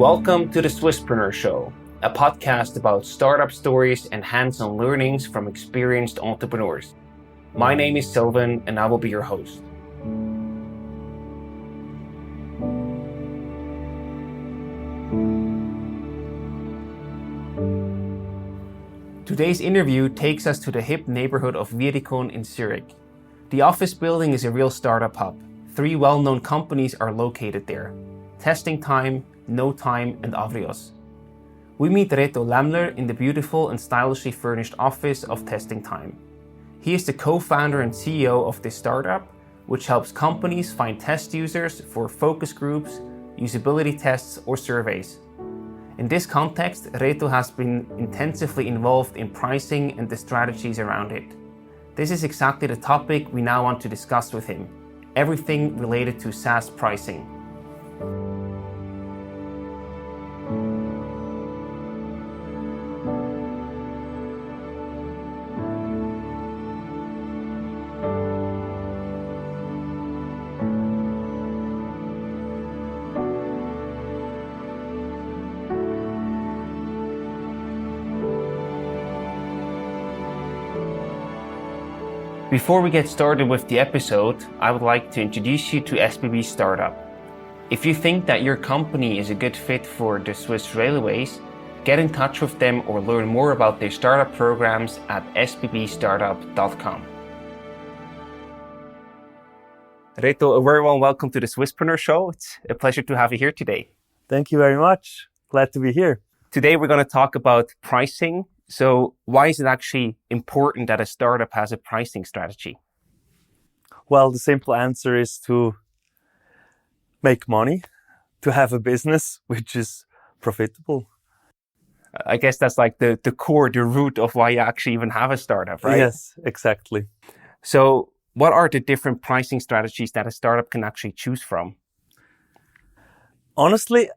Welcome to the Swisspreneur Show, a podcast about startup stories and hands-on learnings from experienced entrepreneurs. My name is Sylvan and I will be your host. Today's interview takes us to the hip neighborhood of Reto in Zurich. The office building is a real startup hub. 3 well-known companies are located there: Testing Time, No Time, and Avrios. We meet Reto Lämmler in the beautiful and stylishly furnished office of Testing Time. He is the co-founder and CEO of this startup, which helps companies find test users for focus groups, usability tests, or surveys. In this context, Reto has been intensively involved in pricing and the strategies around it. This is exactly the topic we now want to discuss with him: everything related to SaaS pricing. Before we get started with the episode, I would like to introduce you to SBB Startup. If you think that your company is a good fit for the Swiss Railways, get in touch with them or learn more about their startup programs at sbbstartup.com. Reto, a very warm welcome to the Swisspreneur Show. It's a pleasure to have you here today. Thank you very much. Glad to be here. Today we're going to talk about pricing. So why is it actually important that a startup has a pricing strategy? Well, the simple answer is to make money, to have a business which is profitable. I guess that's like the core, the root of why you actually even have a startup, right? Yes, exactly. So what are the different pricing strategies that a startup can actually choose from? Honestly,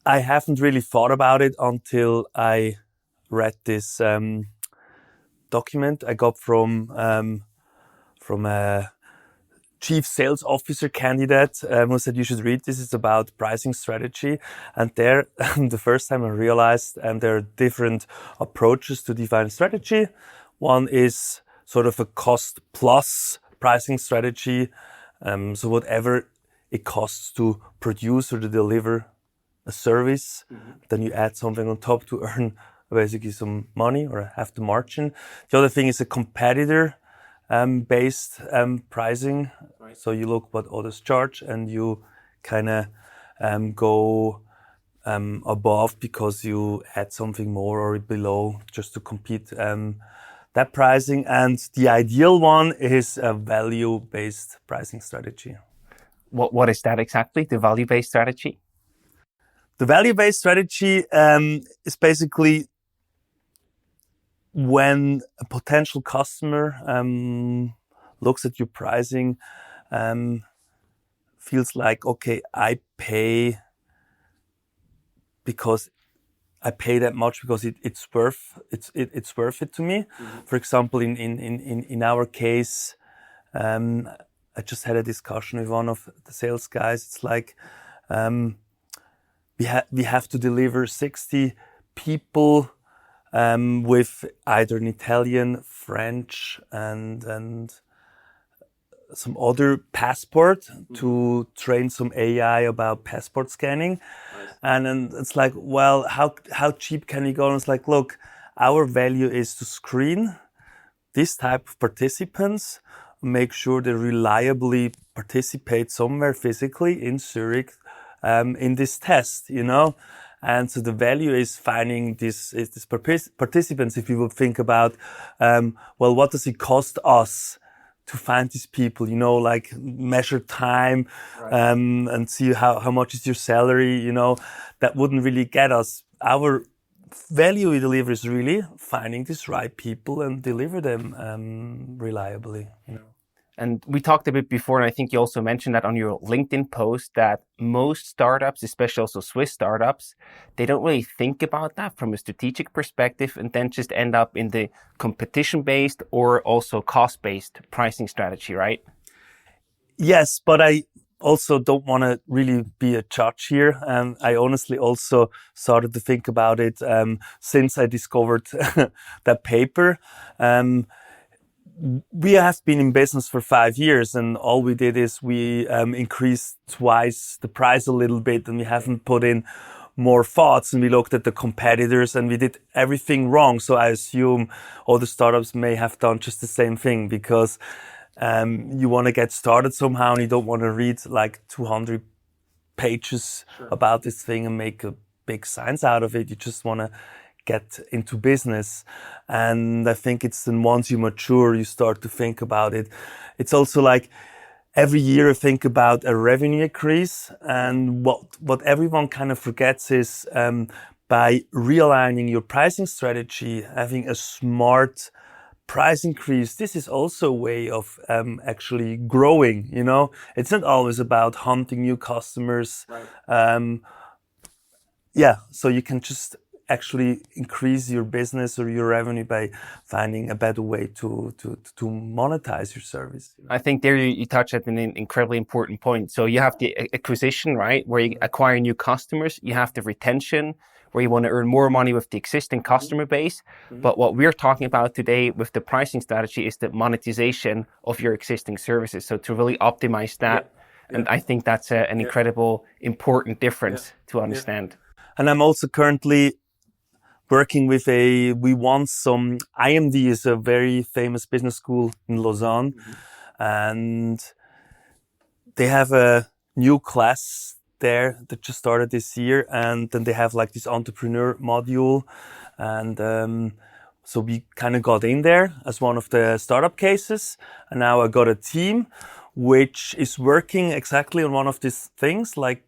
I haven't really thought about it until I read this document I got from a chief sales officer candidate who said you should read this. It's about pricing strategy. And there, the first time I realized there are different approaches to define strategy. One is sort of a cost plus pricing strategy. So whatever it costs to produce or to deliver a service, then you add something on top to earn basically some money or have the margin. The other thing is a competitor based pricing. Right. So you look what others charge and you kind of go above because you add something more or below just to compete that pricing. And the ideal one is a value-based pricing strategy. What is that exactly, the value-based strategy? The value-based strategy is basically when a potential customer looks at your pricing, feels like, okay, I pay that much because it's worth it to me. Mm-hmm. For example, in our case, I just had a discussion with one of the sales guys. It's like we have to deliver 60 people with either an Italian, French, and some other passport to train some AI about passport scanning. Nice. And then it's like, well, how cheap can you go? And it's like, look, our value is to screen this type of participants, make sure they reliably participate somewhere physically in Zurich in this test, you know? And so the value is finding these participants. If you would think about, well, what does it cost us to find these people? You know, like measure time, right. And see how much is your salary. You know, that wouldn't really get us. Our value we deliver is really finding these right people and deliver them reliably. You know. And we talked a bit before, and I think you also mentioned that on your LinkedIn post, that most startups, especially also Swiss startups, they don't really think about that from a strategic perspective and then just end up in the competition-based or also cost-based pricing strategy, right? Yes, but I also don't want to really be a judge here. I honestly also started to think about it since I discovered that paper. We have been in business for 5 years, and all we did is we increased twice the price a little bit, and we haven't put in more thoughts, and we looked at the competitors and we did everything wrong. So I assume all the startups may have done just the same thing, because you want to get started somehow and you don't want to read like 200 pages about this thing and make a big science out of it. You just want to get into business. And I think it's then once you mature, you start to think about it. It's also like every year I think about a revenue increase, and what everyone kind of forgets is by realigning your pricing strategy, having a smart price increase, this is also a way of actually growing, you know? It's not always about hunting new customers. Right. So you can just actually increase your business or your revenue by finding a better way to monetize your service. I think there you touch at an incredibly important point. So you have the acquisition, right, where you acquire new customers. You have the retention, where you want to earn more money with the existing customer base. But what we're talking about today with the pricing strategy is the monetization of your existing services. So to really optimize that. And I think that's an incredible, important difference to understand. And I'm also currently working with IMD is a very famous business school in Lausanne. And they have a new class there that just started this year. And then they have like this entrepreneur module. And so we kind of got in there as one of the startup cases. And now I got a team which is working exactly on one of these things. Like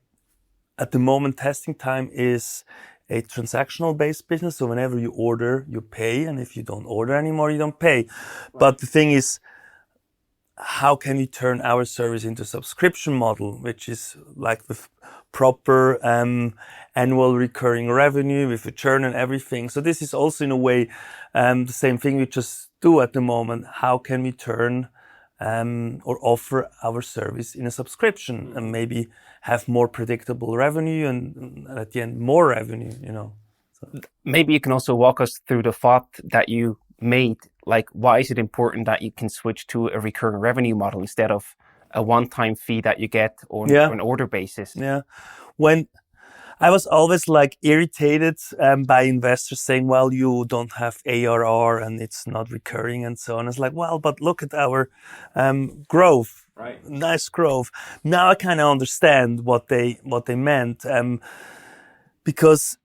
at the moment, testing time is a transactional based business. So whenever you order, you pay. And if you don't order anymore, you don't pay. Right. But the thing is, how can we turn our service into a subscription model, which is like with proper annual recurring revenue with a churn and everything. So this is also in a way the same thing we just do at the moment. How can we turn or offer our service in a subscription and maybe have more predictable revenue and at the end more revenue, you know? So. Maybe you can also walk us through the thought that you made. Like, why is it important that you can switch to a recurring revenue model instead of a one-time fee that you get on an order basis? Yeah. When I was always like irritated by investors saying, well, you don't have ARR and it's not recurring and so on. It's like, well, but look at our growth. Right. Nice growth. Now I kind of understand what they meant, because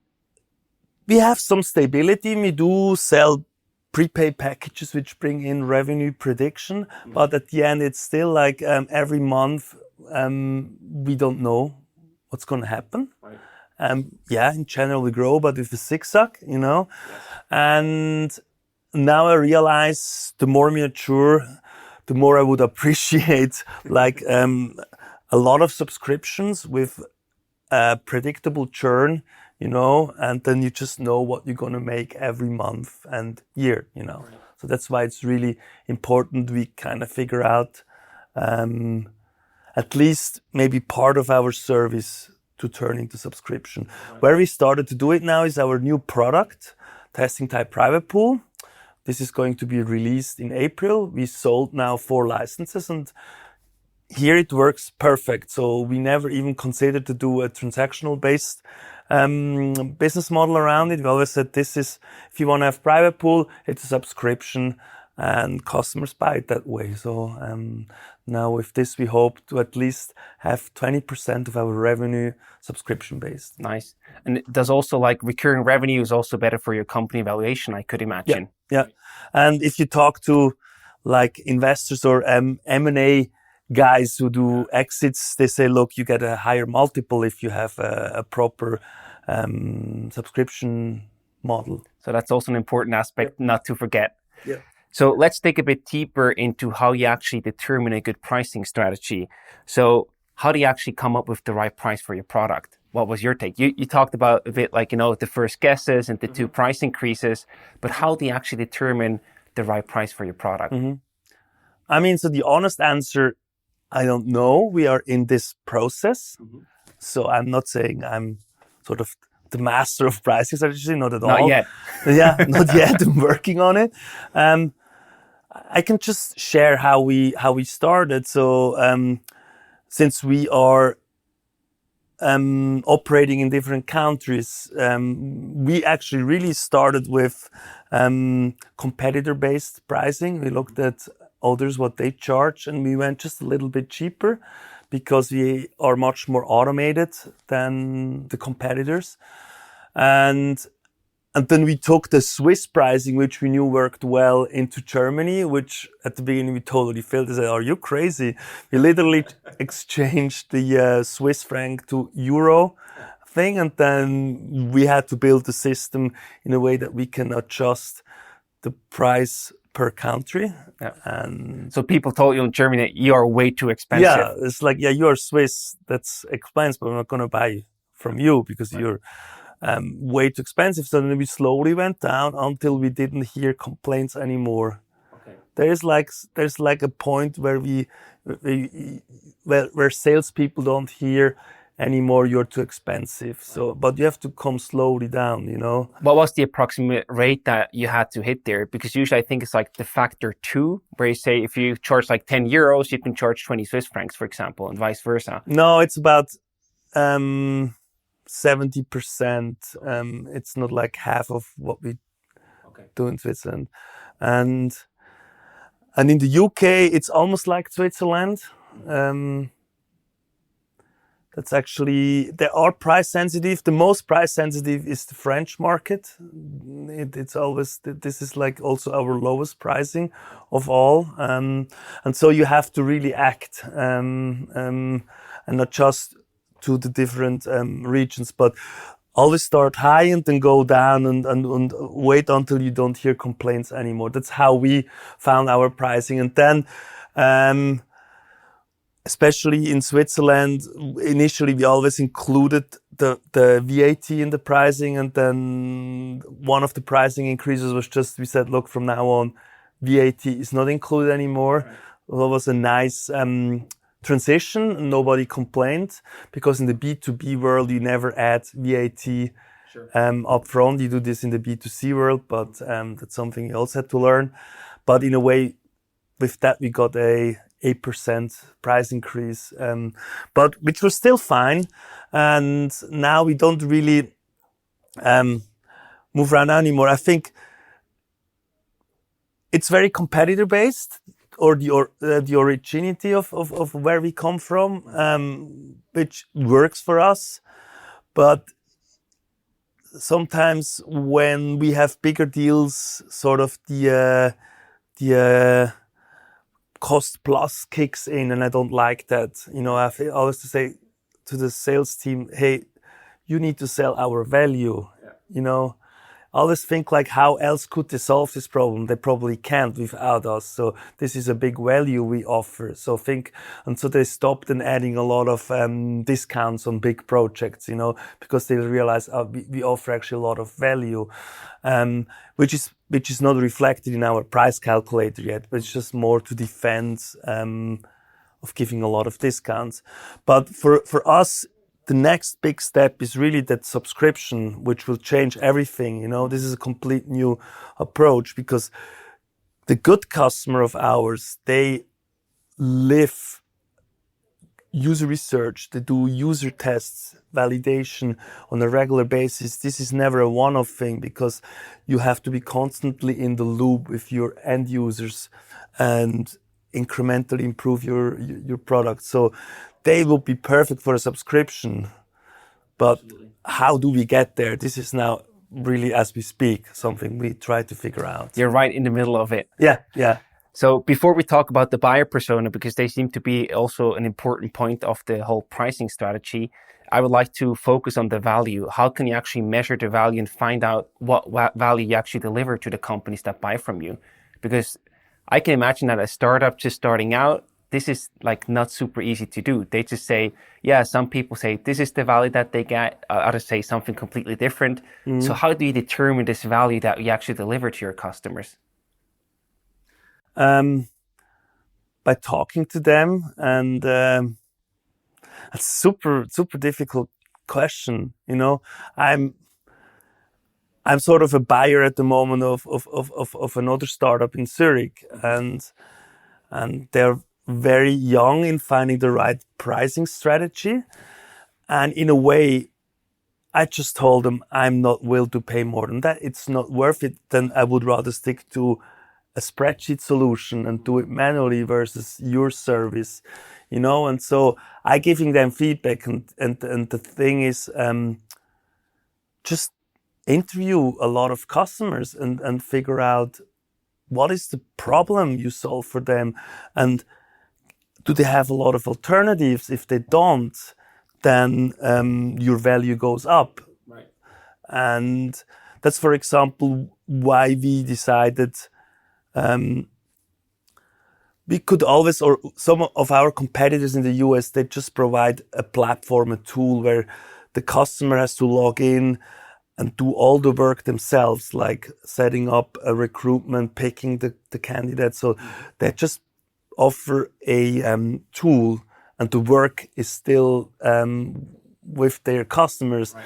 we have some stability. We do sell prepaid packages which bring in revenue prediction, but at the end it's still like every month we don't know what's going to happen. Right. In general we grow, but with a zigzag, you know. Yes. And now I realize the more mature, the more I would appreciate like a lot of subscriptions with predictable churn, you know, and then you just know what you're going to make every month and year, you know. Right. So that's why it's really important we kind of figure out at least maybe part of our service to turn into subscription. Right. Where we started to do it now is our new product, Testing Type Private Pool. This is going to be released in April. We sold now 4 licenses and here it works perfect. So we never even considered to do a transactional based business model around it. We always said this is, if you want to have private pool, it's a subscription and customers buy it that way. So now with this, we hope to at least have 20% of our revenue subscription based. Nice. And it does also like recurring revenue is also better for your company valuation, I could imagine. Yeah. And if you talk to like investors or M&A guys who do exits, they say, look, you get a higher multiple if you have a proper subscription model. So that's also an important aspect not to forget. Yeah. So let's dig a bit deeper into how you actually determine a good pricing strategy. So how do you actually come up with the right price for your product? What was your take? You talked about a bit like, you know, the first guesses and the 2 price increases, but how do you actually determine the right price for your product? I mean, so the honest answer I don't know. We are in this process. So I'm not saying I'm sort of the master of pricing strategy, not at all. Not yet. Yeah, not yet. I'm working on it. I can just share how we started. So since we are operating in different countries, we actually really started with competitor-based pricing. We looked at others, what they charge, and we went just a little bit cheaper because we are much more automated than the competitors. And then we took the Swiss pricing, which we knew worked well, into Germany, which at the beginning we totally failed. They said, "Are you crazy?" We literally exchanged the Swiss franc to euro thing, and then we had to build the system in a way that we can adjust the price per country. Yeah. And so people told you in Germany that you are way too expensive. Yeah, it's like, yeah, you are Swiss, that's expensive, but I'm not going to buy from you because you're way too expensive. So then we slowly went down until we didn't hear complaints anymore. Okay. There's like a point where where salespeople don't hear anymore you're too expensive. So, but you have to come slowly down, you know. What was the approximate rate that you had to hit there? Because usually I think it's like the factor 2, where you say if you charge like 10 euros, you can charge 20 Swiss francs, for example, and vice versa. No, it's about 70%. It's not like half of what we do in Switzerland. And in the UK, it's almost like Switzerland. That's actually, they are price sensitive. The most price sensitive is the French market. It's always, this is like also our lowest pricing of all. And so you have to really act and adjust to the different regions, but always start high and then go down and wait until you don't hear complaints anymore. That's how we found our pricing. And then, especially in Switzerland, initially we always included the VAT in the pricing, and then one of the pricing increases was just, we said, look, from now on, VAT is not included anymore. Right. That was a nice transition. Nobody complained, because in the B2B world, you never add VAT up front. You do this in the B2C world, but that's something you also had to learn. But in a way, with that, we got a 8% price increase, but which was still fine. And now we don't really move around anymore. I think it's very competitor based, or the originality of where we come from, which works for us. But sometimes when we have bigger deals, sort of the cost plus kicks in, and I don't like that. You know, I always to say to the sales team, hey, you need to sell our value. Yeah. You know, I always think like, how else could they solve this problem? They probably can't without us. So this is a big value we offer. So and so they stopped and adding a lot of discounts on big projects, you know, because they realize we offer actually a lot of value, which is not reflected in our price calculator yet, but it's just more to defend of giving a lot of discounts. But for us, the next big step is really that subscription, which will change everything. You know, this is a complete new approach, because the good customer of ours, they live user research, they do user tests, validation on a regular basis. This is never a one-off thing, because you have to be constantly in the loop with your end users and incrementally improve your product. So they will be perfect for a subscription. But absolutely, how do we get there? This is now really, as we speak, something we try to figure out. You're right in the middle of it. Yeah. So before we talk about the buyer persona, because they seem to be also an important point of the whole pricing strategy, I would like to focus on the value. How can you actually measure the value and find out what value you actually deliver to the companies that buy from you? Because I can imagine that a startup just starting out, this is like not super easy to do. They just say, yeah, some people say this is the value that they get. Others say something completely different. Mm-hmm. So how do you determine this value that you actually deliver to your customers? by talking to them, and it's super difficult question. You know, I'm sort of a buyer at the moment of another startup in Zurich, and they're very young in finding the right pricing strategy. And in a way, I just told them I'm not willing to pay more than that. It's not worth it. Then I would rather stick to a spreadsheet solution and do it manually versus your service, you know. And so I giving them feedback, and the thing is, just interview a lot of customers and figure out what is the problem you solve for them, and do they have a lot of alternatives? If they don't, then your value goes up. Right. And that's, for example, why we decided we could always, or some of our competitors in the US, they just provide a platform, a tool where the customer has to log in and do all the work themselves, like setting up a recruitment, picking the candidates. So they just offer a tool, and the work is still with their customers. Right.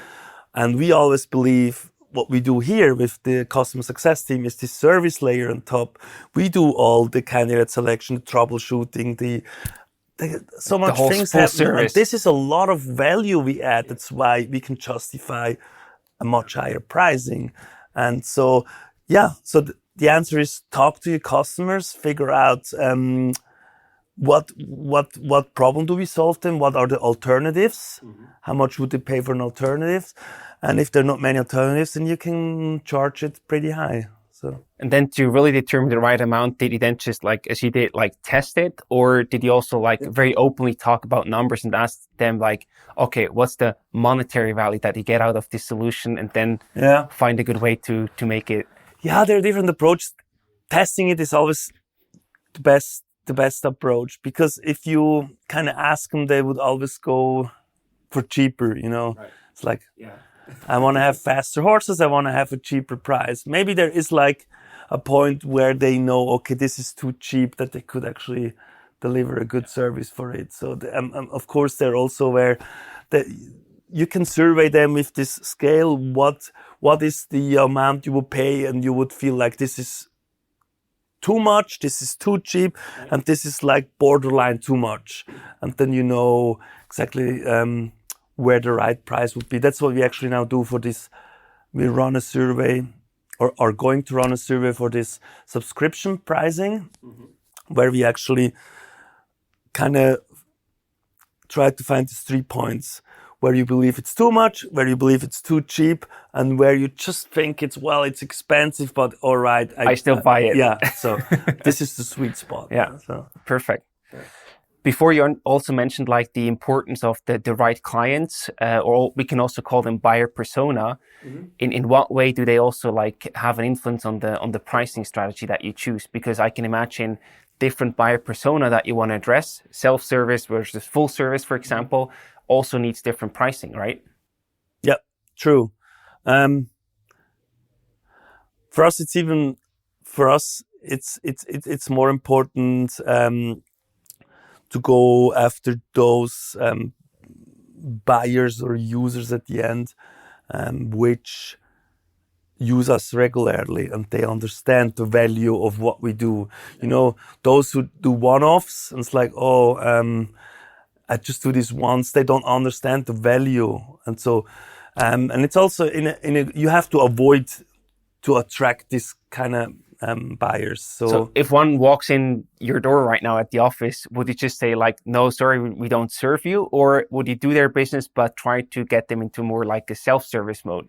And we always believe what we do here with the customer success team is the service layer on top. We do all the candidate selection, the troubleshooting, so much whole things full happen. service. And this is a lot of value we add. That's why we can justify a much higher pricing. And so, yeah, so the answer is talk to your customers, figure out what problem do we solve them? What are the alternatives? How much would they pay for an alternative? And if there are not many alternatives, then you can charge it pretty high. So. And then to really determine the right amount, did you then just like, as you did, like test it? Or did you also like very openly talk about numbers and ask them like, okay, what's the monetary value that you get out of this solution? And then find a good way to make it. Yeah, there are different approaches. Testing it is always the best approach, because if you kind of ask them, they would always go for cheaper, you know. Right. It's like, I want to have faster horses, I want to have a cheaper price. Maybe there is like a point where they know, okay, this is too cheap, that they could actually deliver a good service for it. So of course they're also aware that you can survey them with this scale, what is the amount you would pay, and you would feel like this is too much, this is too cheap, and this is like borderline too much. And then you know exactly where the right price would be. That's what we actually now do for this. We run a survey, or are going to run a survey for this subscription pricing, where we actually kind of try to find these 3 points. Where you believe it's too much, where you believe it's too cheap, and where you just think it's expensive, but all right. I still buy it. Yeah, so this is the sweet spot. Yeah, so. Perfect. Before, you also mentioned like the importance of the right clients, or we can also call them buyer persona. In what way do they also like have an influence on the pricing strategy that you choose? Because I can imagine different buyer persona that you want to address, self-service versus full service, for example, also needs different pricing, right? Yeah, true. For us, it's more important to go after those buyers or users at the end, which use us regularly, and they understand the value of what we do. You know, those who do one-offs, and it's like, I just do this once, they don't understand the value. And so, and it's also you have to avoid to attract this kind of buyers. So if one walks in your door right now at the office, would you just say like, no, sorry, we don't serve you? Or would you do their business, but try to get them into more like a self-service mode?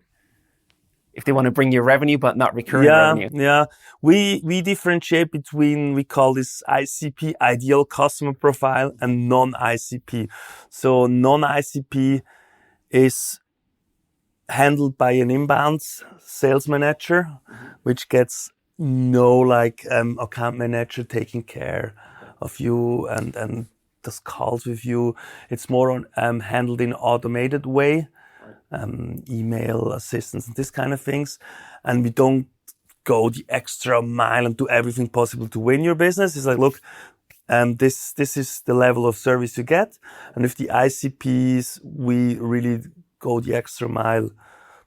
If they want to bring you revenue, but not recurring revenue. Yeah. We differentiate between, we call this ICP, ideal customer profile, and non-ICP. So non-ICP is handled by an inbound sales manager, which gets no account manager taking care of you and does calls with you. It's more on handled in an automated way. Email assistance and this kind of things, and we don't go the extra mile and do everything possible to win your business. It's like, look, this is the level of service you get. And with the ICPs, we really go the extra mile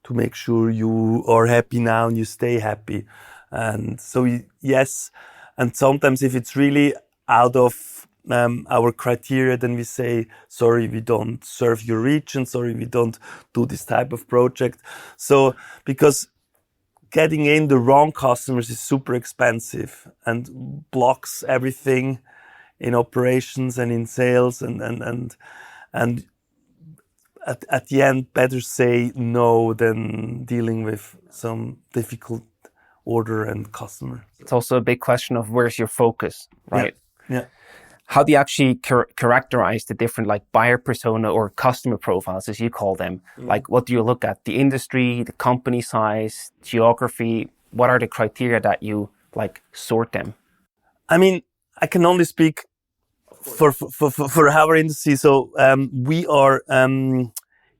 to make sure you are happy now and you stay happy. And so yes, and sometimes if it's really out of our criteria, then we say, sorry, we don't serve your region, sorry, we don't do this type of project. So because getting in the wrong customers is super expensive and blocks everything in operations and in sales, and at the end, better say no than dealing with some difficult order and customer. It's also a big question of where's your focus, right? Yeah. How do you actually characterize the different like buyer persona or customer profiles, as you call them? Like, what do you look at? The industry, the company size, geography? What are the criteria that you like sort them? I mean, I can only speak for our industry. So we are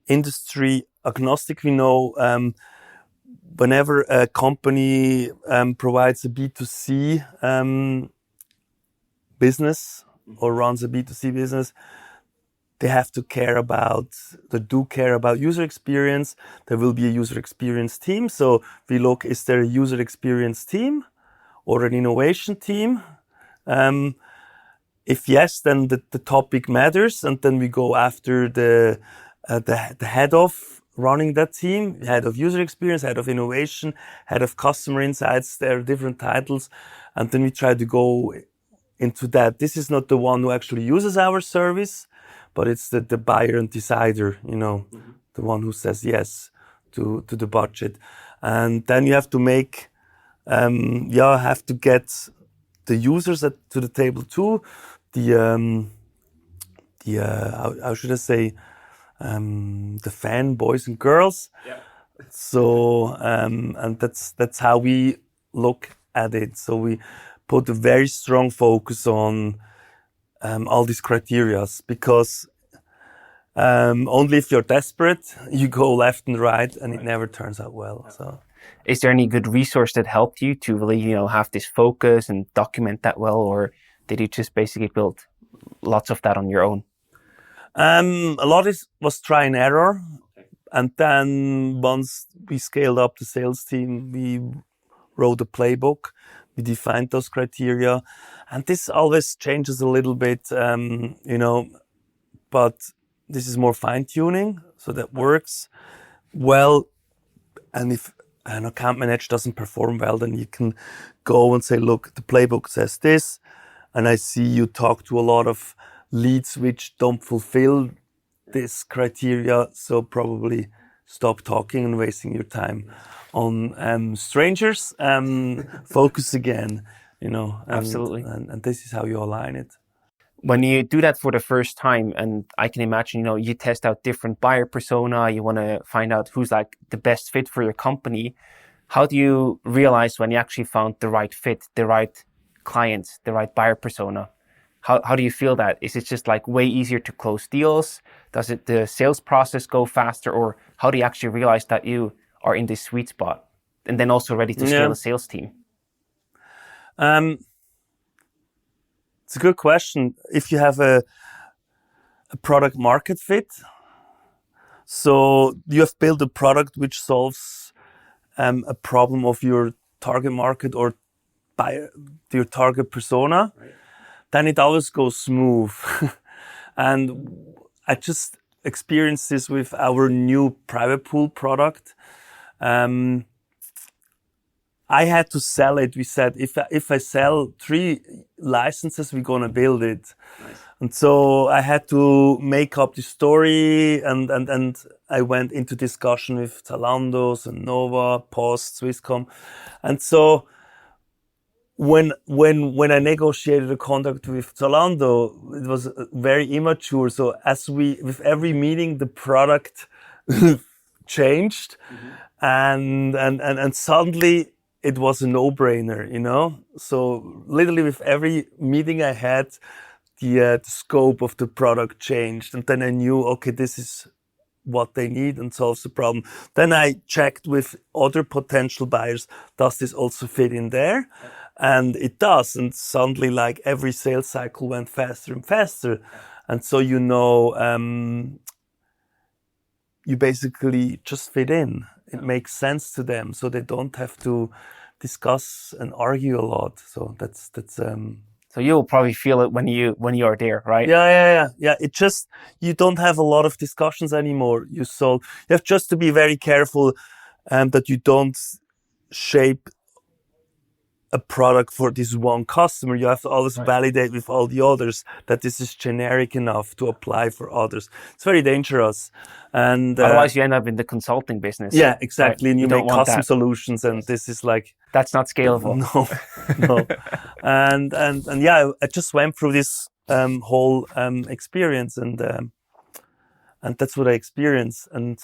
industry agnostic. We know whenever a company provides a B2C business or runs a B2C business, they do care about user experience. There will be a user experience team. So we look, is there a user experience team or an innovation team? If yes, then the topic matters, and then we go after the head of running that team, head of user experience, head of innovation, head of customer insights. There are different titles, and then we try to go into that. This is not the one who actually uses our service, but it's the buyer and decider, the one who says yes to the budget. And then you have to make, have to get the users to the table too. How should I say, the fan boys and girls. Yeah. So, and that's how we look at it. So we put a very strong focus on all these criteria, because only if you're desperate, you go left and right, and it never turns out well. So, is there any good resource that helped you to really, have this focus and document that well, or did you just basically build lots of that on your own? A lot was try and error. And then once we scaled up the sales team, we wrote a playbook. We defined those criteria. And this always changes a little bit, but this is more fine tuning. So that works well. And if an account manager doesn't perform well, then you can go and say, look, the playbook says this. And I see you talk to a lot of leads which don't fulfill this criteria, so probably stop talking and wasting your time on strangers. Focus again, Absolutely. And this is how you align it. When you do that for the first time, and I can imagine, you test out different buyer persona, you want to find out who's like the best fit for your company. How do you realize when you actually found the right fit, the right client, the right buyer persona? How do you feel that? Is it just like way easier to close deals? Does the sales process go faster? Or how do you actually realize that you are in this sweet spot and then also ready to scale a sales team? It's a good question. If you have a product market fit, so you have built a product which solves a problem of your target market or your target persona, right, then it always goes smooth. And I just experienced this with our new private pool product. I had to sell it. We said, if I sell 3 licenses, we're going to build it. Nice. And so I had to make up the story, and I went into discussion with Zalando, Nova, Post, Swisscom. And so when I negotiated a contract with Zalando, it was very immature. So with every meeting, the product changed, and suddenly it was a no-brainer, So literally with every meeting I had, the scope of the product changed, and then I knew, okay, this is what they need and solves the problem. Then I checked with other potential buyers, does this also fit in there? And it does. And suddenly, like, every sales cycle went faster and faster. And so, you basically just fit in. It makes sense to them. So they don't have to discuss and argue a lot. So that's. So you'll probably feel it when you are there, right? Yeah. It just, you don't have a lot of discussions anymore. You have just to be very careful that you don't shape a product for this one customer. You have to always validate with all the others that this is generic enough to apply for others. It's very dangerous. And otherwise you end up in the consulting business. Yeah, exactly. Right? And you make don't want custom that. solutions, and this is like, that's not scalable. No. and yeah, I just went through this whole experience, and that's what I experienced. And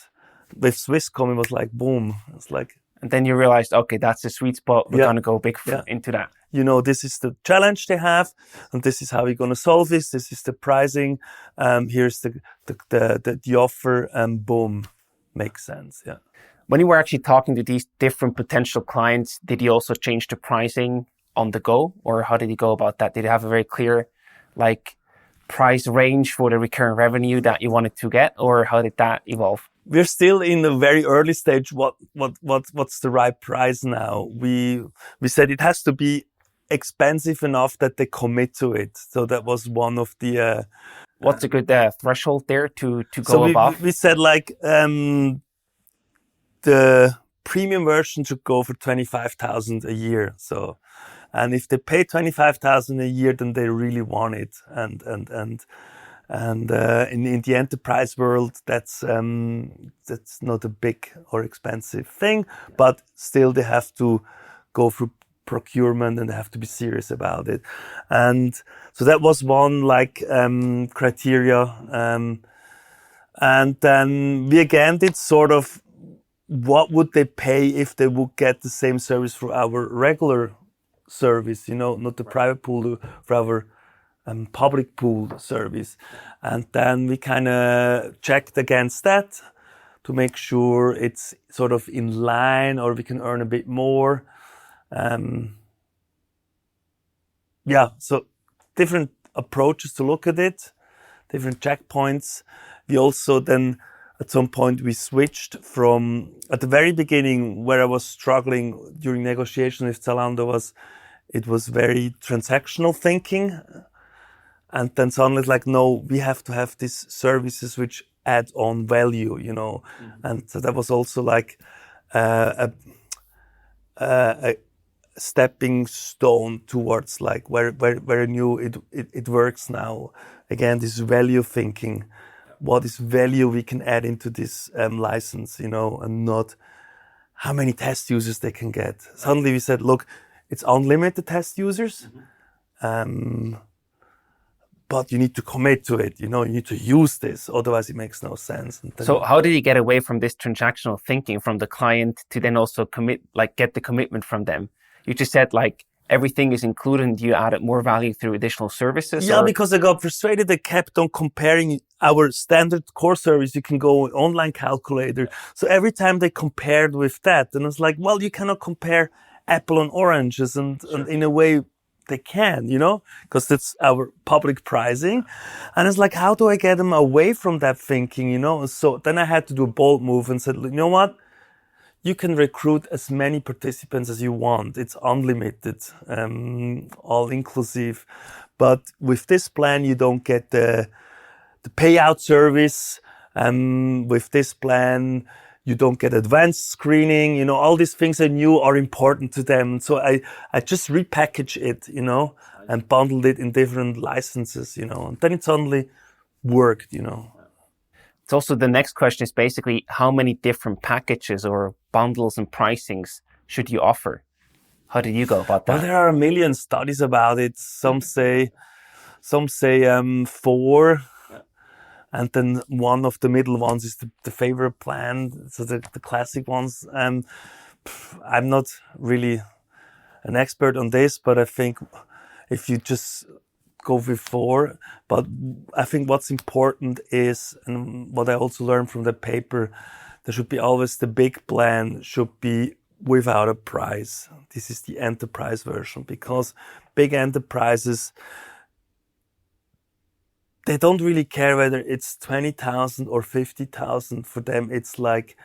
with Swisscom, it was like boom. It's like, and then you realized, okay, that's the sweet spot. We're gonna go big into that. This is the challenge they have, and this is how we're gonna solve this. This is the pricing. Here's the offer, and boom, makes sense. Yeah. When you were actually talking to these different potential clients, did you also change the pricing on the go, or how did you go about that? Did you have a very clear, like, price range for the recurring revenue that you wanted to get, or how did that evolve? We're still in the very early stage. What's the right price now? We said it has to be expensive enough that they commit to it. So that was one of the. What's a good threshold there to go above? We said, like, the premium version should go for 25,000 a year. So, and if they pay 25,000 a year, then they really want it. And in the enterprise world, that's not a big or expensive thing, but still they have to go through procurement and they have to be serious about it. And so that was one, like, criteria. And then we again did sort of, what would they pay if they would get the same service for our regular service, not the private pool, for our public pool service. And then we kind of checked against that to make sure it's sort of in line, or we can earn a bit more. So different approaches to look at it, different checkpoints. We also then, at some point, we switched from, at the very beginning, where I was struggling during negotiation with Zalando, it was very transactional thinking. And then suddenly it's like, no, we have to have these services which add on value, Mm-hmm. And so that was also like a stepping stone towards, like, where I knew it works now. Again, this value thinking. What is value we can add into this license, and not how many test users they can get. Suddenly we said, look, it's unlimited test users, but you need to commit to it. You need to use this, otherwise it makes no sense. So how did you get away from this transactional thinking from the client to then also get the commitment from them? You just said, like, everything is included and you added more value through additional services? Yeah, because I got frustrated. They kept on comparing our standard core service. You can go online calculator. So every time they compared with that, and I was like, well, you cannot compare apple and oranges. And in a way they can, because that's our public pricing. And it's like, how do I get them away from that thinking, So then I had to do a bold move and said, you know what? You can recruit as many participants as you want. It's unlimited, all inclusive. But with this plan, you don't get the payout service. With this plan, you don't get advanced screening. All these things I knew are important to them. So I just repackaged it, and bundled it in different licenses, and then it suddenly worked, It's also, the next question is basically, how many different packages or bundles and pricings should you offer? How did you go about that? Well, there are a million studies about it. Some say 4, and then one of the middle ones is the favorite plan. So the classic ones. I'm not really an expert on this, but I think if you just go with 4, but I think what's important is, and what I also learned from the paper, there should be always, the big plan should be without a price. This is the enterprise version, because big enterprises, they don't really care whether it's 20,000 or 50,000. For them, it's like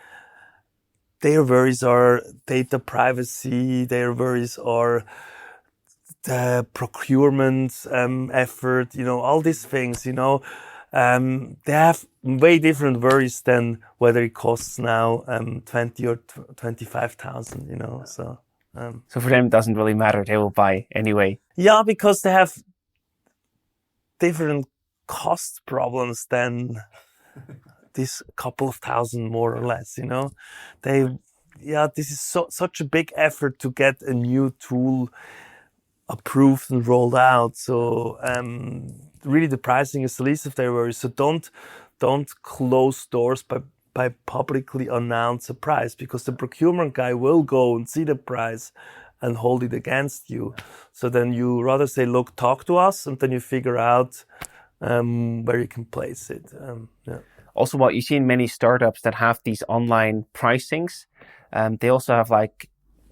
their worries are data privacy, their worries are the procurement effort, all these things, they have way different worries than whether it costs now 20 or 25,000, so. So for them, it doesn't really matter. They will buy anyway. Yeah, because they have different cost problems than this couple of thousand, more or less, this is such a big effort to get a new tool approved and rolled out. So really the pricing is the least of their worries. So don't close doors by publicly announce a price, because the procurement guy will go and see the price and hold it against you. So then you rather say, look, talk to us, and then you figure out where you can place it. Also, what you see in many startups that have these online pricings, they also have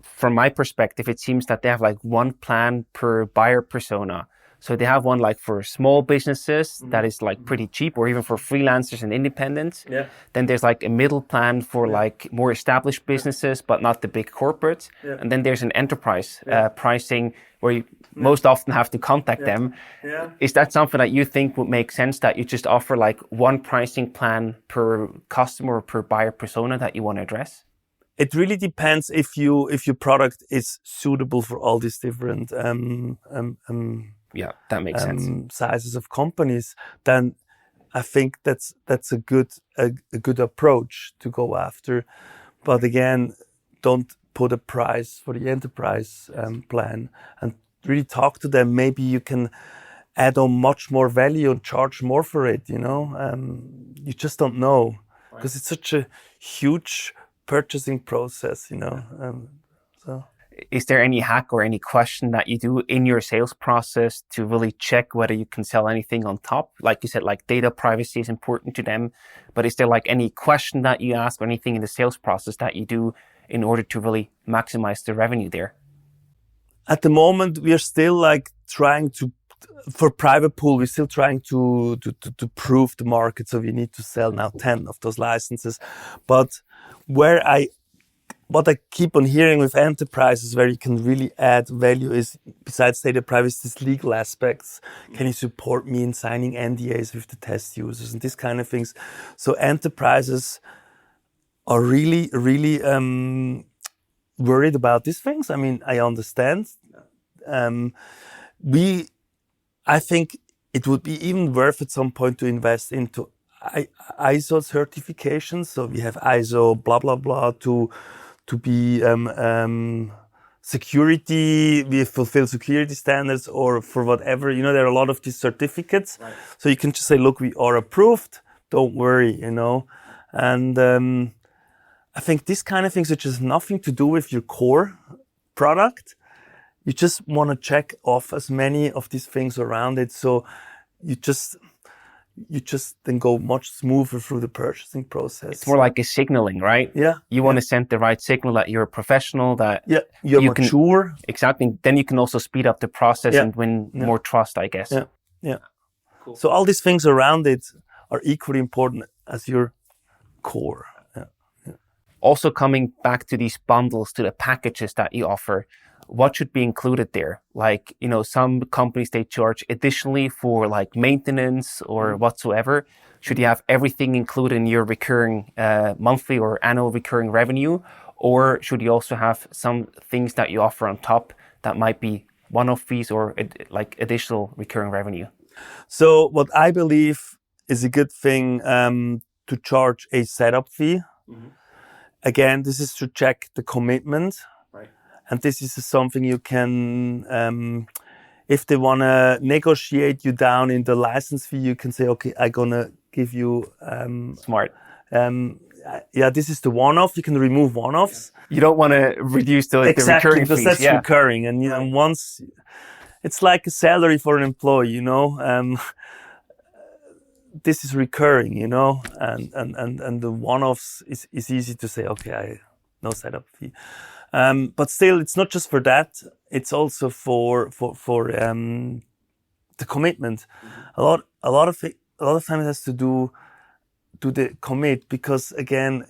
from my perspective, it seems that they have one plan per buyer persona. So they have one for small businesses that is pretty cheap, or even for freelancers and independents. Yeah. Then there's a middle plan for more established businesses, but not the big corporates. Yeah. And then there's an enterprise pricing where you most often have to contact them. Yeah. Is that something that you think would make sense, that you just offer one pricing plan per customer or per buyer persona that you want to address? It really depends if your product is suitable for all these different yeah, that makes sense. Sizes of companies. Then I think that's a good approach to go after. But again, don't put a price for the enterprise plan, and really talk to them. Maybe you can add on much more value and charge more for it. You just don't know, because it's such a huge purchasing process, so. Is there any hack or any question that you do in your sales process to really check whether you can sell anything on top? Like you said, data privacy is important to them, but is there any question that you ask or anything in the sales process that you do in order to really maximize the revenue there? At the moment, we are still trying to, for private pool, we're still trying to prove the market. So we need to sell now 10 of those licenses. But what I keep on hearing with enterprises where you can really add value is, besides data privacy, is legal aspects. Can you support me in signing NDAs with the test users and these kind of things? So enterprises are really, really worried about these things. I mean, I understand. I think it would be even worth at some point to invest into ISO certifications. So we have ISO blah blah blah to be security. We fulfill security standards, or for whatever. There are a lot of these certificates. Right. So you can just say, look, we are approved. Don't worry, And I think this kind of things, which has nothing to do with your core product, you just want to check off as many of these things around it. So you just then go much smoother through the purchasing process. It's more like a signaling, right? Yeah. You want to send the right signal that you're a professional, that you're mature. Exactly. Then you can also speed up the process and win more trust, I guess. Yeah. Cool. So all these things around it are equally important as your core. Also, coming back to these bundles, to the packages that you offer, what should be included there? Some companies, they charge additionally for maintenance or whatsoever. Should you have everything included in your recurring monthly or annual recurring revenue? Or should you also have some things that you offer on top that might be one-off fees or additional recurring revenue? So what I believe is a good thing to charge a setup fee. Mm-hmm. Again, this is to check the commitment. Right. And this is something you can, if they want to negotiate you down in the license fee, you can say, okay, I'm going to give you... Smart. This is the one-off. You can remove one-offs. You don't want to reduce the recurring fees. Because that's recurring. And once... It's like a salary for an employee, this is recurring, and the one-offs is easy to say, okay, no setup fee. But still, it's not just for that. It's also for the commitment. A lot of time it has to do the commit, because again,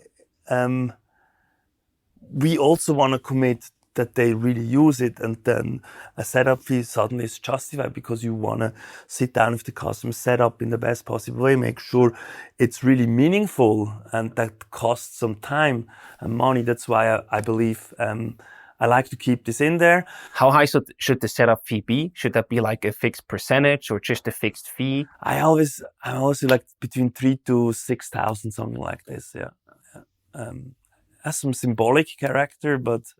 we also want to commit that they really use it, and then a setup fee suddenly is justified because you want to sit down with the customer, set up in the best possible way, make sure it's really meaningful, and that costs some time and money. That's why I believe I like to keep this in there. How high should the setup fee be? Should that be like a fixed percentage or just a fixed fee? I always like between 3,000 to 6,000, something like this. Yeah. Has some symbolic character, but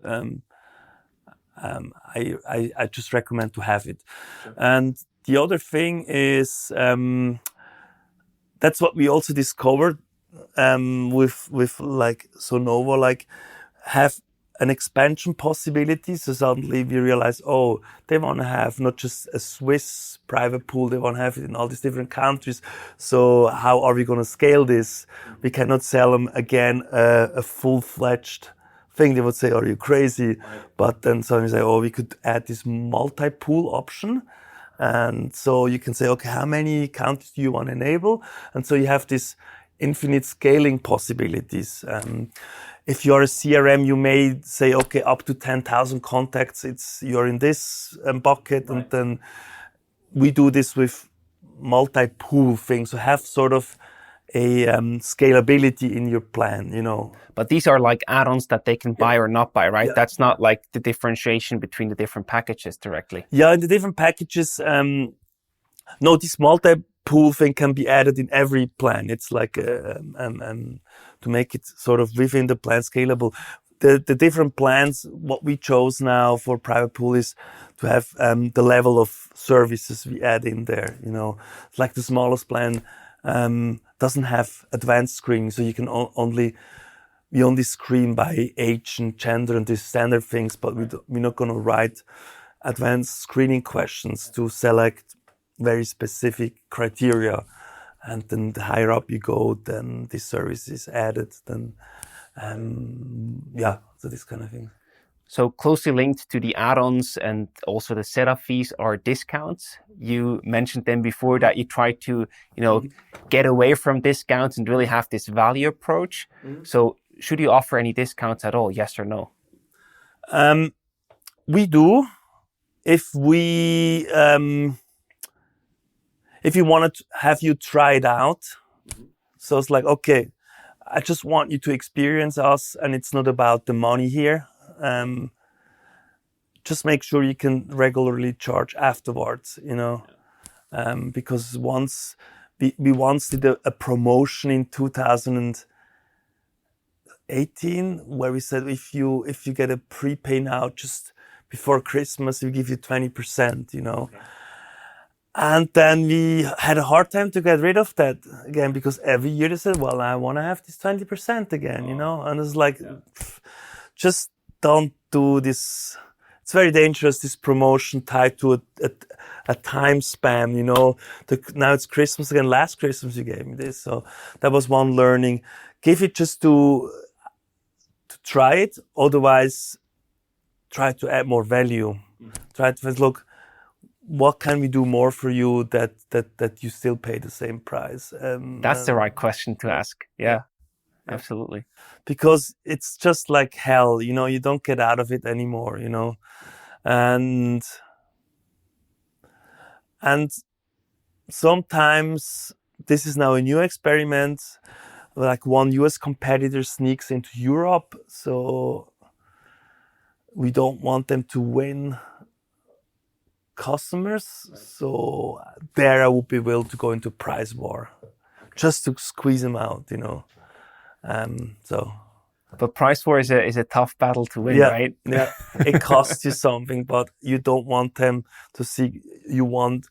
I just recommend to have it. Sure. And the other thing is that's what we also discovered with like Sonova, like have an expansion possibility. So suddenly we realize, oh, they want to have not just a Swiss private pool, they want to have it in all these different countries. So how are we going to scale this? We cannot sell them again a full-fledged thing. They would say, are you crazy? Right. But then suddenly say, oh, we could add this multi-pool option. And so you can say, okay, how many countries do you want to enable? And so you have this infinite scaling possibilities. If you're a CRM, you may say, okay, up to 10,000 contacts, you're in this bucket. Right. And then we do this with multi-pool things. So have sort of a scalability in your plan, you know. But these are like add-ons that they can buy or not buy, right? Yeah. That's not like the differentiation between the different packages directly. Yeah, in the different packages, no, this multi-pool thing can be added in every plan. It's like to make it sort of within the plan scalable. The different plans, what we chose now for private pool is to have the level of services we add in there. You know, it's like the smallest plan doesn't have advanced screening, so you can we only screen by age and gender and these standard things, but we're not going to write advanced screening questions to select very specific criteria. And then the higher up you go, then this service is added. Then, so this kind of thing. So closely linked to the add-ons and also the setup fees are discounts. You mentioned them before that you try to, get away from discounts and really have this value approach. Mm-hmm. So should you offer any discounts at all? Yes or no? We do. If you want to have you try it out. Mm-hmm. So it's like, okay, I just want you to experience us, and it's not about the money here. Just make sure you can regularly charge afterwards, because once we once did a promotion in 2018 where we said if you get a prepay now just before Christmas, we give you 20%, Okay. And then we had a hard time to get rid of that again, because every year they said, well, I want to have this 20% again, and it's like, just don't do this. It's very dangerous, this promotion tied to a time span, now it's Christmas again. Last Christmas you gave me this. So that was one learning. Give it just to try it. Otherwise, try to add more value. Try to look, what can we do more for you that you still pay the same price? That's the right question to ask. Yeah. Absolutely. Because it's just like hell, you don't get out of it anymore, and sometimes this is now a new experiment, like one US competitor sneaks into Europe, so we don't want them to win customers. Right. So there I would be willing to go into price war just to squeeze them out, But price war is a tough battle to win, right? Yeah, it costs you something, but you don't want them to see. You want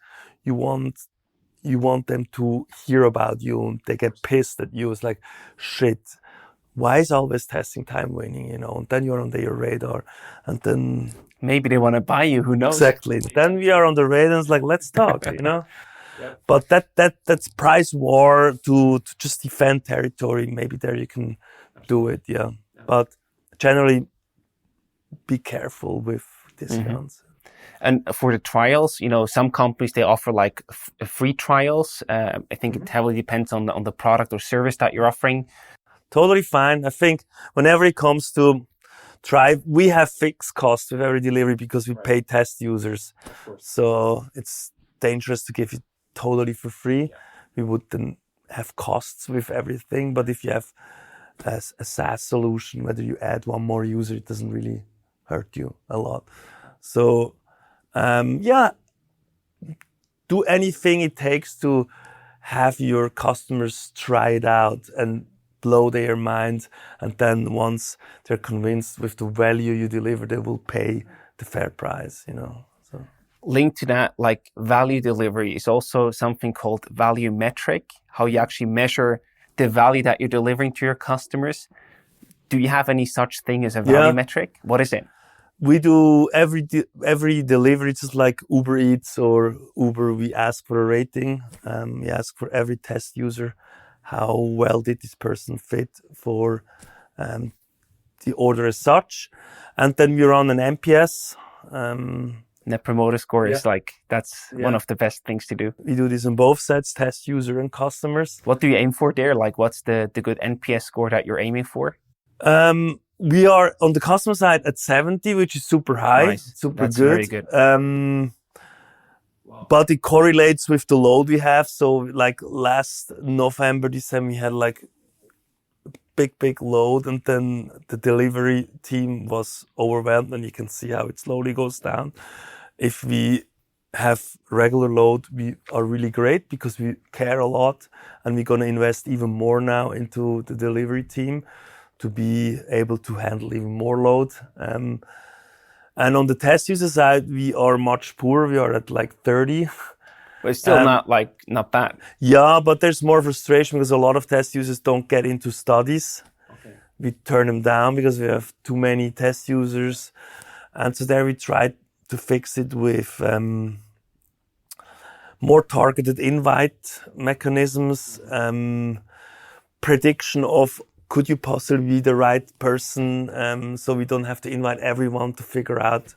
them to hear about you, and they get pissed at you. It's like, shit, why is always testing time winning? And then you're on their radar, and then maybe they want to buy you. Who knows? Exactly. Then we are on the radar, and it's like, let's talk. Yep. But that's price war to just defend territory. Maybe there you can do it, yeah. But generally, be careful with discounts. And for the trials, some companies, they offer like free trials. I think it heavily depends on the product or service that you're offering. Totally fine. I think whenever it comes to we have fixed costs with every delivery because we pay test users. So it's dangerous to give it totally for free. Yeah. We would then have costs with everything. But if you have a SaaS solution, whether you add one more user, it doesn't really hurt you a lot. So do anything it takes to have your customers try it out and blow their mind. And then once they're convinced with the value you deliver, they will pay the fair price, So. Linked to that, like value delivery is also something called value metric, how you actually measure the value that you're delivering to your customers. Do you have any such thing as a value metric? What is it? We do every delivery, just like Uber Eats or Uber, we ask for a rating. We ask for every test user, how well did this person fit for the order as such. And then we run an NPS. Net promoter score is that's one of the best things to do. We do this on both sides, test user and customers. What do you aim for there? Like, what's the good NPS score that you're aiming for? We are on the customer side at 70, which is super high, nice. super That's good. Very good. But it correlates with the load we have. So like last November, December, we had like big load, and then the delivery team was overwhelmed, and you can see how it slowly goes down. If we have regular load, we are really great because we care a lot, and we're going to invest even more now into the delivery team to be able to handle even more load. And on the test user side, we are much poorer. We are at like 30. But it's still not bad. Yeah, but there's more frustration because a lot of test users don't get into studies. Okay. We turn them down because we have too many test users. And so there we try to fix it with more targeted invite mechanisms, prediction of could you possibly be the right person, so we don't have to invite everyone to figure out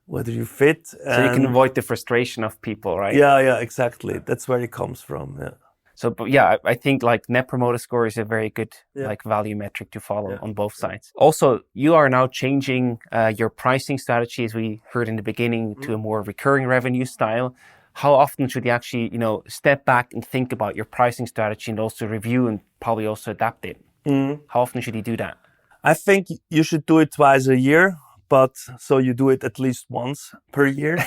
whether you fit. So you can avoid the frustration of people, right? Yeah, exactly. That's where it comes from, yeah. So, but yeah, I think like Net Promoter Score is a very good like value metric to follow on both sides. Also, you are now changing your pricing strategy, as we heard in the beginning, to a more recurring revenue style. How often should you actually, step back and think about your pricing strategy and also review and probably also adapt it? How often should you do that? I think you should do it twice a year, but so you do it at least once per year.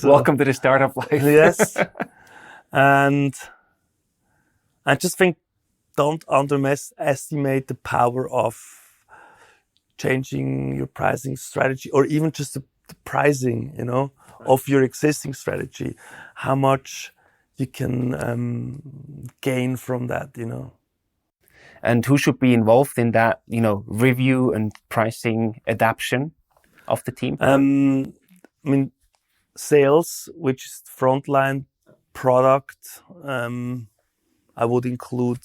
Welcome to the startup life. Yes. And I just think don't underestimate the power of changing your pricing strategy, or even just the pricing, of your existing strategy. How much you can gain from that, And who should be involved in that, review and pricing adaptation of the team? Sales, which is frontline, product. I would include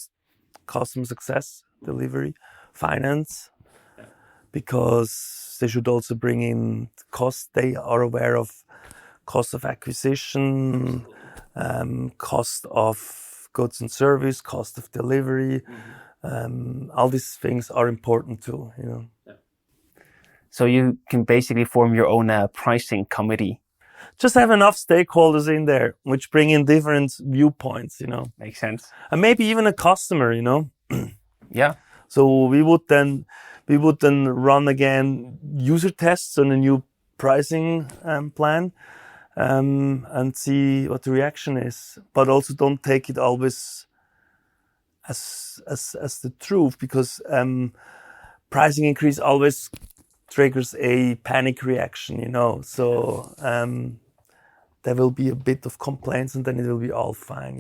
customer success, delivery, finance, because they should also bring in cost. They are aware of cost of acquisition, cost of goods and service, cost of delivery. All these things are important too, So you can basically form your own pricing committee. Just have enough stakeholders in there, which bring in different viewpoints, Makes sense. And maybe even a customer, Yeah. So we would then run again user tests on a new pricing plan, and see what the reaction is. But also don't take it always as the truth, because pricing increase always triggers a panic reaction, So there will be a bit of complaints, and then it will be all fine,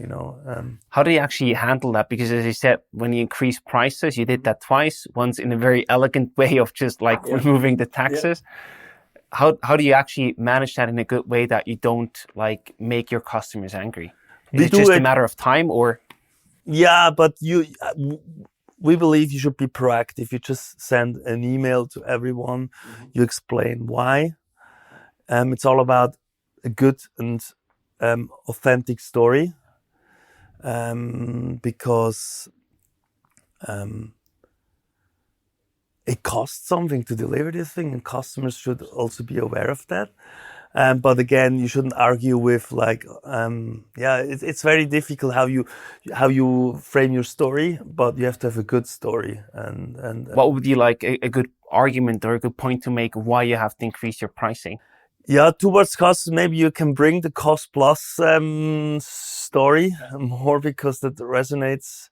How do you actually handle that? Because as you said, when you increase prices, you did that twice. Once in a very elegant way of just removing the taxes. Yeah. How do you actually manage that in a good way that you don't make your customers angry? Is it just a matter of time, or? Yeah, but we believe you should be proactive. You just send an email to everyone. You explain why. It's all about a good and authentic story, because it costs something to deliver this thing, and customers should also be aware of that. But again, you shouldn't argue with like, it's very difficult how you frame your story, but you have to have a good story. And what would you like a good argument or a good point to make why you have to increase your pricing? Yeah, towards costs, maybe you can bring the cost plus story more, because that resonates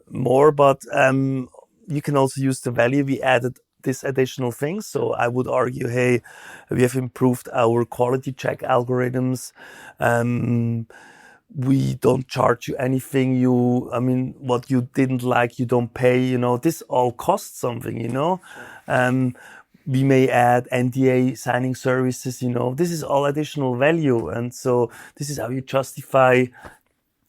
more. But you can also use the value. We added this additional things. So I would argue, hey, we have improved our quality check algorithms. We don't charge you anything. What you didn't like, you don't pay. This all costs something. We may add NDA signing services. This is all additional value, and so this is how you justify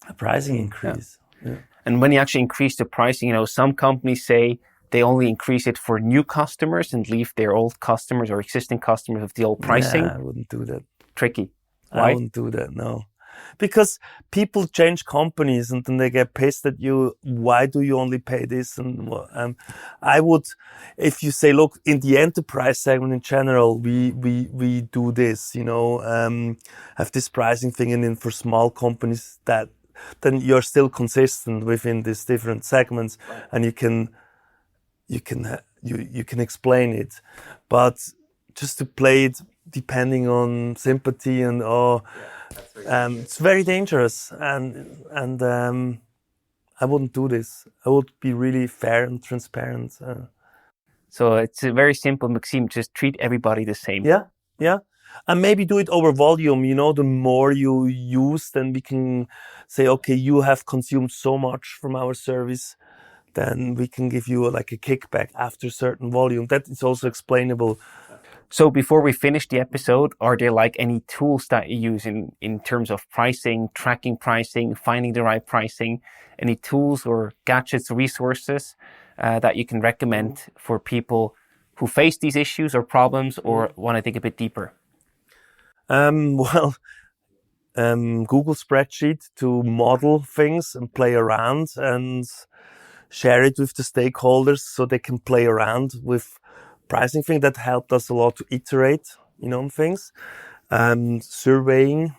a pricing increase. Yeah. And when you actually increase the pricing, some companies say they only increase it for new customers and leave their old customers or existing customers with the old pricing. Yeah, I wouldn't do that. Tricky. Why? I wouldn't do that, no. Because people change companies and then they get pissed at you. Why do you only pay this? And I would, if you say, look, in the enterprise segment in general, we do this, have this pricing thing, and then for small companies then you're still consistent within these different segments, and you can explain it. But just to play it depending on sympathy and it's very dangerous, and I wouldn't do this. I would be really fair and transparent. So it's a very simple, Maxime, just treat everybody the same. Yeah. And maybe do it over volume. The more you use, then we can say, okay, you have consumed so much from our service, then we can give you like a kickback after certain volume. That is also explainable. So before we finish the episode, are there like any tools that you use in terms of pricing, tracking pricing, finding the right pricing? Any tools or gadgets, resources that you can recommend for people who face these issues or problems or want to dig a bit deeper? Google spreadsheet to model things and play around and share it with the stakeholders so they can play around with pricing thing. That helped us a lot to iterate, on things. Surveying,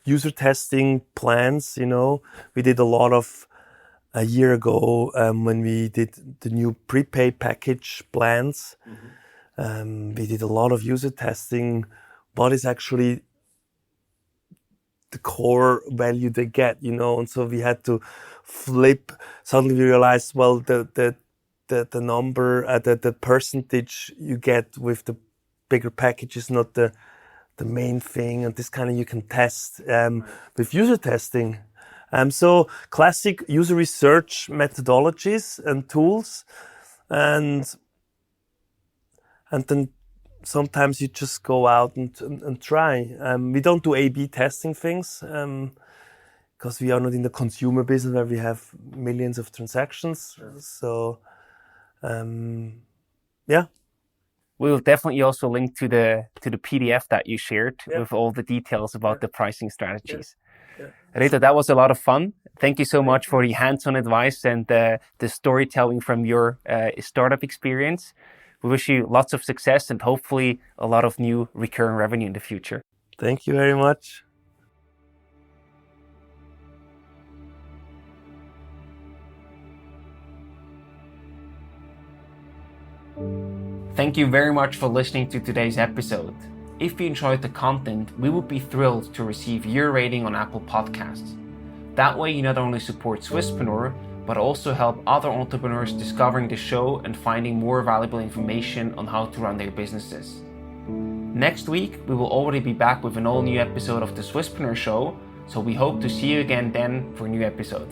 user testing plans, we did a lot of a year ago when we did the new prepaid package plans. We did a lot of user testing. What is actually the core value they get, and so we had to flip. Suddenly we realized, well, the number, the percentage you get with the bigger package is not the main thing, and this kind of you can test with user testing. So classic user research methodologies and tools, and then sometimes you just go out and try. We don't do A/B testing things because we are not in the consumer business where we have millions of transactions. Sure. So, yeah. We will definitely also link to the PDF that you shared with all the details about the pricing strategies. Yeah. Reto, that was a lot of fun. Thank you so much for the hands-on advice and the storytelling from your startup experience. We wish you lots of success and hopefully a lot of new recurring revenue in the future. Thank you very much. Thank you very much for listening to today's episode. If you enjoyed the content, we would be thrilled to receive your rating on Apple Podcasts. That way you not only support Swisspreneur, but also help other entrepreneurs discovering the show and finding more valuable information on how to run their businesses. Next week, we will already be back with an all-new episode of the Swisspreneur Show, so we hope to see you again then for a new episode.